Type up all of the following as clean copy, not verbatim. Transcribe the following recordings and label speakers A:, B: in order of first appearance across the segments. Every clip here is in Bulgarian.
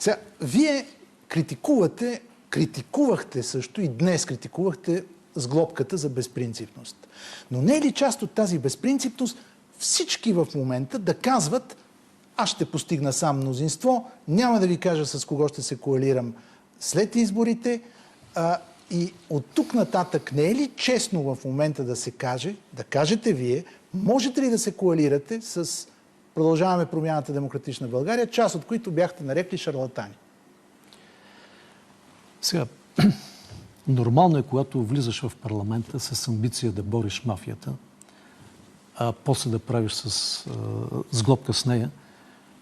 A: Сега, вие критикувахте също и днес критикувахте сглобката за безпринципност. Но не е ли част от тази безпринципност всички в момента да казват: аз ще постигна сам мнозинство, няма да ви кажа с кого ще се коалирам след изборите, и от тук нататък не е ли честно в момента да се каже, да кажете вие, можете ли да се коалирате с Продължаваме промяната Демократична България, част от които бяхте нарекли шарлатани?
B: Сега, нормално е, когато влизаш в парламента с амбиция да бориш мафията, а после да правиш с сглобка с нея,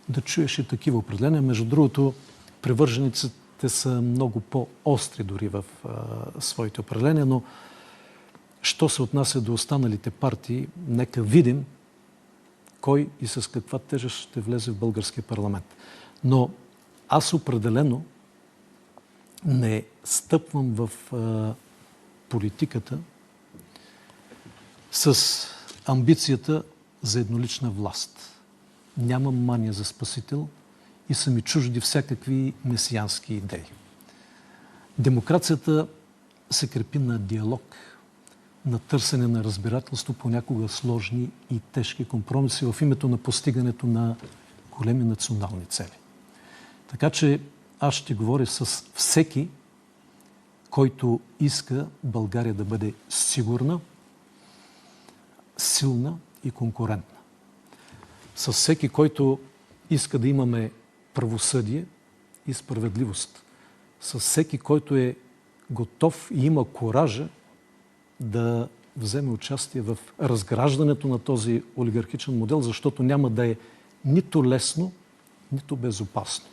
B: да чуеш и такива определения. Между другото, привържениците са много по-остри дори в своите определения, но що се отнася до останалите партии, нека видим кой и с каква тежест ще влезе в българския парламент. Но аз определено не стъпвам в политиката с амбицията за еднолична власт. Нямам мания за спасител и са ми чужди всякакви месиански идеи. Демокрацията се крепи на диалог, на търсене на разбирателство, понякога сложни и тежки компромиси в името на постигането на големи национални цели. Така че аз ще говоря с всеки, който иска България да бъде сигурна, силна и конкурентна. С всеки, който иска да имаме правосъдие и справедливост. С всеки, който е готов и има куража да вземе участие в разграждането на този олигархичен модел, защото няма да е нито лесно, нито безопасно.